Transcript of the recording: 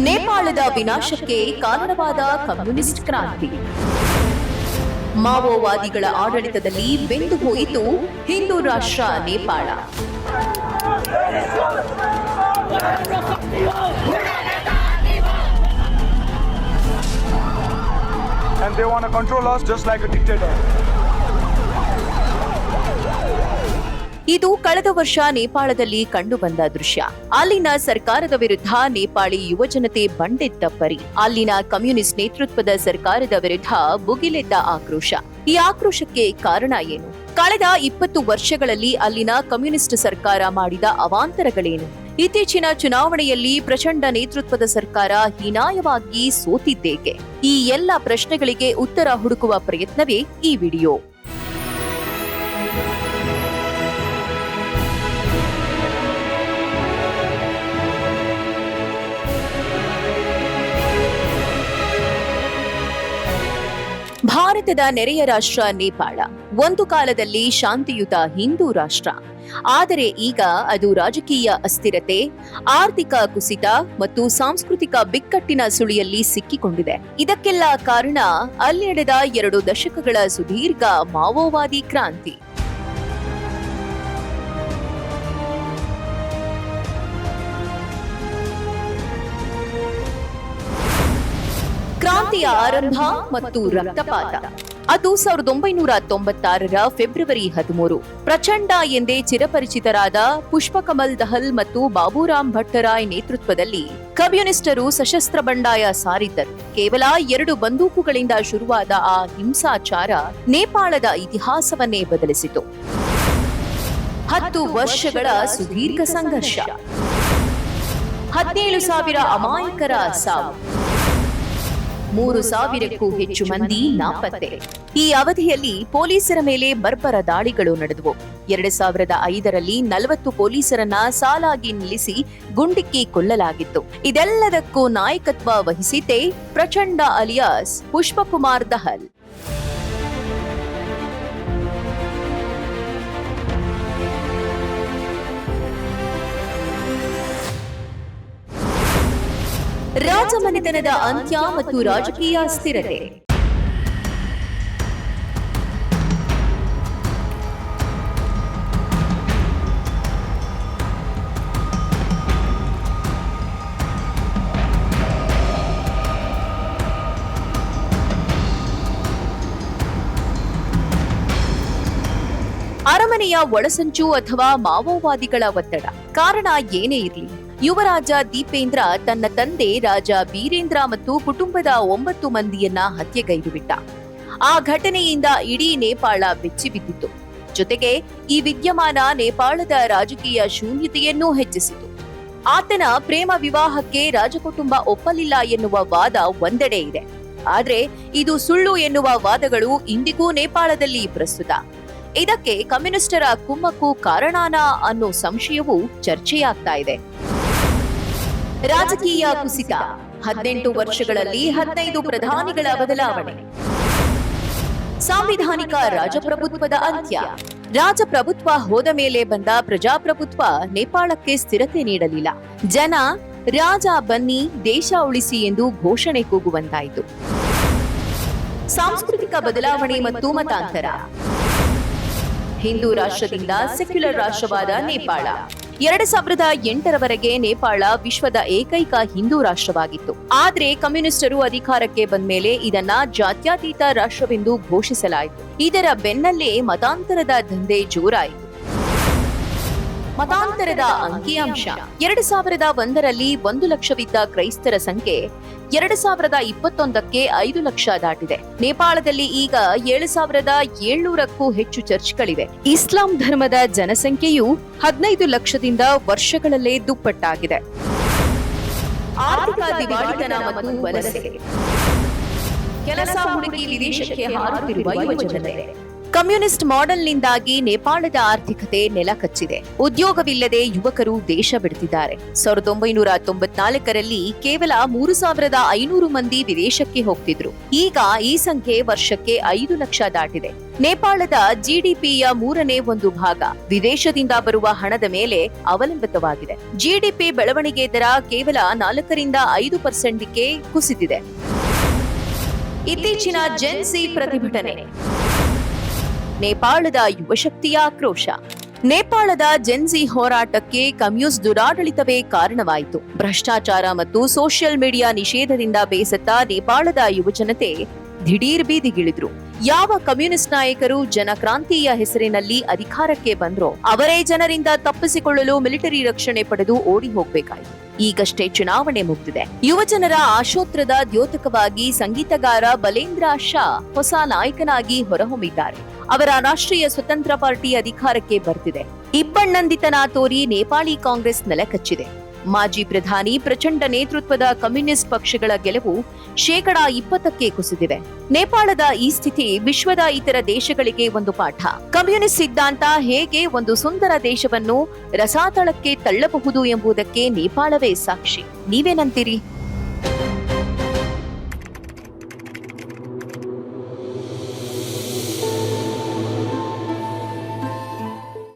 ನೇಪಾಳದ ವಿನಾಶಕ್ಕೆ ಕಾರಣವಾದ ಕಮ್ಯುನಿಸ್ಟ್ ಕ್ರಾಂತಿ. ಮಾವೋವಾದಿಗಳ ಆಡಳಿತದಲ್ಲಿ ಬೆಂದು ಹೋಯಿತು ಹಿಂದೂ ರಾಷ್ಟ್ರ Nepal. And they want to control us just like a dictator. ಇದು ಕಳೆದ ವರ್ಷ ನೇಪಾಳದಲ್ಲಿ ಕಂಡುಬಂದ ದೃಶ್ಯ. ಅಲ್ಲಿನ ಸರ್ಕಾರದ ವಿರುದ್ಧ ನೇಪಾಳಿ ಯುವಜನತೆ ಬಂಡೆದ್ದ ಪರಿ. ಅಲ್ಲಿನ ಕಮ್ಯುನಿಸ್ಟ್ ನೇತೃತ್ವದ ಸರ್ಕಾರದ ವಿರುದ್ಧ ಭುಗಿಲೆದ್ದ ಆಕ್ರೋಶ. ಈ ಆಕ್ರೋಶಕ್ಕೆ ಕಾರಣ ಏನು? ಕಳೆದ 20 ವರ್ಷಗಳಲ್ಲಿ ಅಲ್ಲಿನ ಕಮ್ಯುನಿಸ್ಟ್ ಸರ್ಕಾರ ಮಾಡಿದ ಅವಾಂತರಗಳೇನು? ಇತ್ತೀಚಿನ ಚುನಾವಣೆಯಲ್ಲಿ ಪ್ರಚಂಡ ನೇತೃತ್ವದ ಸರ್ಕಾರ ಹೀನಾಯವಾಗಿ ಸೋತಿದ್ದೇಕೆ? ಈ ಎಲ್ಲ ಪ್ರಶ್ನೆಗಳಿಗೆ ಉತ್ತರ ಹುಡುಕುವ ಪ್ರಯತ್ನವೇ ಈ ವಿಡಿಯೋ. ಭಾರತದ ನೆರೆಯ ರಾಷ್ಟ್ರ ನೇಪಾಳ ಒಂದು ಕಾಲದಲ್ಲಿ ಶಾಂತಿಯುತ ಹಿಂದೂ ರಾಷ್ಟ್ರ. ಆದರೆ ಈಗ ಅದು ರಾಜಕೀಯ ಅಸ್ಥಿರತೆ, ಆರ್ಥಿಕ ಕುಸಿತ ಮತ್ತು ಸಾಂಸ್ಕೃತಿಕ ಬಿಕ್ಕಟ್ಟಿನ ಸುಳಿಯಲ್ಲಿ ಸಿಕ್ಕಿಕೊಂಡಿದೆ. ಇದಕ್ಕೆಲ್ಲ ಕಾರಣ ಅಲ್ಲಿ ನಡೆದ 2 ದಶಕಗಳ ಸುದೀರ್ಘ ಮಾವೋವಾದಿ ಕ್ರಾಂತಿ. ಕ್ರಾಂತಿಯ ಆರಂಭ ಮತ್ತು ರಕ್ತಪಾತ ಅದು 1996ರ ಫೆಬ್ರವರಿ 13. ಪ್ರಚಂಡ ಎಂದೇ ಚಿರಪರಿಚಿತರಾದ ಪುಷ್ಪಕಮಲ್ ದಹಲ್ ಮತ್ತು ಬಾಬುರಾಮ್ ಭಟ್ಟರಾಯ್ ನೇತೃತ್ವದಲ್ಲಿ ಕಮ್ಯುನಿಸ್ಟರು ಸಶಸ್ತ್ರ ಬಂಡಾಯ ಸಾರಿದ್ದರು. ಕೇವಲ 2 ಬಂದೂಕುಗಳಿಂದ ಶುರುವಾದ ಆ ಹಿಂಸಾಚಾರ ನೇಪಾಳದ ಇತಿಹಾಸವನ್ನೇ ಬದಲಿಸಿತು. 10 ವರ್ಷಗಳ ಸುದೀರ್ಘ ಸಂಘರ್ಷ, 17,000 ಅಮಾಯಕರ ಸಾವು, 3,000ಕ್ಕೂ ಹೆಚ್ಚು ಮಂದಿ ನಾಪತ್ತೆ. ಈ ಅವಧಿಯಲ್ಲಿ ಪೊಲೀಸರ ಮೇಲೆ ಬರ್ಬರ ದಾಳಿಗಳು ನಡೆದವು. 2005ರಲ್ಲಿ 40 ಪೊಲೀಸರನ್ನ ಸಾಲಾಗಿ ನಿಲ್ಲಿಸಿ ಗುಂಡಿಕ್ಕಿ ಕೊಲ್ಲಲಾಗಿತ್ತು. ಇದೆಲ್ಲದಕ್ಕೂ ನಾಯಕತ್ವ ವಹಿಸಿದ್ದೇ ಪ್ರಚಂಡ ಅಲಿಯಾಸ್ ಪುಷ್ಪಕುಮಾರ್ ದಹಲ್. ರಾಜಮನೆತನದ ಅಂತ್ಯ ಮತ್ತು ರಾಜಕೀಯ ಸ್ಥಿರತೆ. ಅರಮನೆಯ ಒಳಸಂಚು ಅಥವಾ ಮಾವೋವಾದಿಗಳ ಒತ್ತಡ. ಕಾರಣ ಏನೇ ಇರಲಿ, ಯುವರಾಜ ದೀಪೇಂದ್ರ ತನ್ನ ತಂದೆ ರಾಜ ಬೀರೇಂದ್ರ ಮತ್ತು ಕುಟುಂಬದ 9 ಮಂದಿಯನ್ನ ಹತ್ಯೆಗೈದುಬಿಟ್ಟ. ಆ ಘಟನೆಯಿಂದ ಇಡೀ ನೇಪಾಳ ಬೆಚ್ಚಿಬಿದ್ದಿತು. ಜೊತೆಗೆ ಈ ವಿದ್ಯಮಾನ ನೇಪಾಳದ ರಾಜಕೀಯ ಶೂನ್ಯತೆಯನ್ನೂ ಹೆಚ್ಚಿಸಿತು. ಆತನ ಪ್ರೇಮ ವಿವಾಹಕ್ಕೆ ರಾಜಕುಟುಂಬ ಒಪ್ಪಲಿಲ್ಲ ಎನ್ನುವ ವಾದ ಒಂದೆಡೆ ಇದೆ. ಆದ್ರೆ ಇದು ಸುಳ್ಳು ಎನ್ನುವ ವಾದಗಳು ಇಂದಿಗೂ ನೇಪಾಳದಲ್ಲಿ ಪ್ರಸ್ತುತ. ಇದಕ್ಕೆ ಕಮ್ಯುನಿಸ್ಟರ ಕುಮ್ಮಕ್ಕು ಕಾರಣನಾ ಅನ್ನೋ ಸಂಶಯವೂ ಚರ್ಚೆಯಾಗ್ತಾ ಇದೆ. ರಾಜಕೀಯ ಕುಸಿತ. 18 ವರ್ಷಗಳಲ್ಲಿ 15 ಪ್ರಧಾನಿಗಳ ಬದಲಾವಣೆ. ಸಾಂವಿಧಾನಿಕ ರಾಜಪ್ರಭುತ್ವದ ಅಂತ್ಯ. ರಾಜಪ್ರಭುತ್ವ ಹೋದ ಮೇಲೆ ಬಂದ ಪ್ರಜಾಪ್ರಭುತ್ವ ನೇಪಾಳಕ್ಕೆ ಸ್ಥಿರತೆ ನೀಡಲಿಲ್ಲ. ಜನ ರಾಜ ಬನ್ನಿ ದೇಶ ಉಳಿಸಿ ಎಂದು ಘೋಷಣೆ ಕೂಗುವಂತಾಯಿತು. ಸಾಂಸ್ಕೃತಿಕ ಬದಲಾವಣೆ ಮತ್ತು ಮತಾಂತರ. ಹಿಂದೂ ರಾಷ್ಟ್ರದಿಂದ ಸೆಕ್ಯುಲರ್ ರಾಷ್ಟ್ರವಾದ ನೇಪಾಳ. 2008ರವರೆಗೆ ನೇಪಾಳ ವಿಶ್ವದ ಏಕೈಕ ಹಿಂದೂ ರಾಷ್ಟ್ರವಾಗಿತ್ತು. ಆದ್ರೆ ಕಮ್ಯುನಿಸ್ಟರು ಅಧಿಕಾರಕ್ಕೆ ಬಂದ ಮೇಲೆ ಇದನ್ನ ಜಾತ್ಯತೀತ ರಾಷ್ಟ್ರವೆಂದು ಘೋಷಿಸಲಾಯಿತು. ಇದರ ಬೆನ್ನಲ್ಲೇ ಮತಾಂತರದ ದಂಧೆ ಜೋರಾಯಿತು. ಮತಾಂತರದ ಅಂಕಿಅಂಶ. 2001ರಲ್ಲಿ 1 ಲಕ್ಷವಿದ್ದ ಕ್ರೈಸ್ತರ ಸಂಖ್ಯೆ 2021ಕ್ಕೆ 5 ಲಕ್ಷ ದಾಟಿದೆ. ನೇಪಾಳದಲ್ಲಿ ಈಗ 7,700ಕ್ಕೂ ಹೆಚ್ಚು ಚರ್ಚ್ಗಳಿವೆ. ಇಸ್ಲಾಂ ಧರ್ಮದ ಜನಸಂಖ್ಯೆಯು 15 ಲಕ್ಷದಿಂದ ವರ್ಷಗಳಲ್ಲೇ ದುಪ್ಪಟ್ಟಾಗಿದೆ. ಆರ್ಥಿಕ ದಿವಾಳಿತನ ಮತ್ತು ವಲಸೆ. ಕೆಲಸ ಹುಡುಕಿ ವಿದೇಶಕ್ಕೆ ಹಾರುತ್ತಿರುವ ಯುವಜನತೆ. ಕಮ್ಯುನಿಸ್ಟ್ ಮಾಡೆಲ್ನಿಂದಾಗಿ ನೇಪಾಳದ ಆರ್ಥಿಕತೆ ನೆಲಕಚ್ಚಿದೆ. ಉದ್ಯೋಗವಿಲ್ಲದೆ ಯುವಕರು ದೇಶ ಬಿಡುತ್ತಿದ್ದಾರೆ. 1994ರಲ್ಲಿ ಕೇವಲ 3,500 ಮಂದಿ ವಿದೇಶಕ್ಕೆ ಹೋಗ್ತಿದ್ರು. ಈಗ ಈ ಸಂಖ್ಯೆ ವರ್ಷಕ್ಕೆ 5 ಲಕ್ಷ ದಾಟಿದೆ. ನೇಪಾಳದ ಜಿಡಿಪಿಯ 1/3 ಭಾಗ ವಿದೇಶದಿಂದ ಬರುವ ಹಣದ ಮೇಲೆ ಅವಲಂಬಿತವಾಗಿದೆ. ಜಿಡಿಪಿ ಬೆಳವಣಿಗೆ ದರ ಕೇವಲ 4ರಿಂದ 5%ಗೆ ಕುಸಿದಿದೆ. ಇತ್ತೀಚಿನ ಜೆನ್ಸಿ ಪ್ರತಿಭಟನೆ. ನೇಪಾಳದ ಯುವಶಕ್ತಿಯ ಆಕ್ರೋಶ. ನೇಪಾಳದ ಜೆನ್ಸಿ ಹೋರಾಟಕ್ಕೆ ಕಮ್ಯುನಿಸ್ಟ್ ದುರಾಡಳಿತವೇ ಕಾರಣವಾಯಿತು. ಭ್ರಷ್ಟಾಚಾರ ಮತ್ತು ಸೋಷಿಯಲ್ ಮೀಡಿಯಾ ನಿಷೇಧದಿಂದ ಬೇಸತ್ತ ನೇಪಾಳದ ಯುವಜನತೆ ದಿಢೀರ್ ಬೀದಿಗಿಳಿದ್ರು. ಯಾವ ಕಮ್ಯುನಿಸ್ಟ್ ನಾಯಕರು ಜನಕ್ರಾಂತಿಯ ಹೆಸರಿನಲ್ಲಿ ಅಧಿಕಾರಕ್ಕೆ ಬಂದ್ರೋ ಅವರೇ ಜನರಿಂದ ತಪ್ಪಿಸಿಕೊಳ್ಳಲು ಮಿಲಿಟರಿ ರಕ್ಷಣೆ ಪಡೆದು ಓಡಿ ಹೋಗ್ಬೇಕಾಯಿತು. ಈಗಷ್ಟೇ ಚುನಾವಣೆ ಮುಗಿದಿದೆ. ಯುವಜನರ ಆಶೋತ್ತರದ ದ್ಯೋತಕವಾಗಿ ಸಂಗೀತಗಾರ ಬಲೇಂದ್ರ ಶಾ ಹೊಸ ನಾಯಕನಾಗಿ ಹೊರಹೊಮ್ಮಿದ್ದಾರೆ. ಅವರ ರಾಷ್ಟ್ರೀಯ ಸ್ವತಂತ್ರ ಪಾರ್ಟಿ ಅಧಿಕಾರಕ್ಕೆ ಬರ್ತಿದೆ. ಇಬ್ಬಣ್ಣಂದಿತನ ತೋರಿ ನೇಪಾಳಿ ಕಾಂಗ್ರೆಸ್ ನೆಲಕಚ್ಚಿದೆ. ಮಾಜಿ ಪ್ರಧಾನಿ ಪ್ರಚಂಡ ನೇತೃತ್ವದ ಕಮ್ಯುನಿಸ್ಟ್ ಪಕ್ಷಗಳ ಗೆಲುವು 20% ಕುಸಿದಿವೆ. ನೇಪಾಳದ ಈ ಸ್ಥಿತಿ ವಿಶ್ವದ ಇತರ ದೇಶಗಳಿಗೆ ಒಂದು ಪಾಠ. ಕಮ್ಯುನಿಸ್ಟ್ ಸಿದ್ಧಾಂತ ಹೇಗೆ ಒಂದು ಸುಂದರ ದೇಶವನ್ನು ರಸಾತಳಕ್ಕೆ ತಳ್ಳಬಹುದು ಎಂಬುದಕ್ಕೆ ನೇಪಾಳವೇ ಸಾಕ್ಷಿ. ನೀವೇನಂತೀರಿ?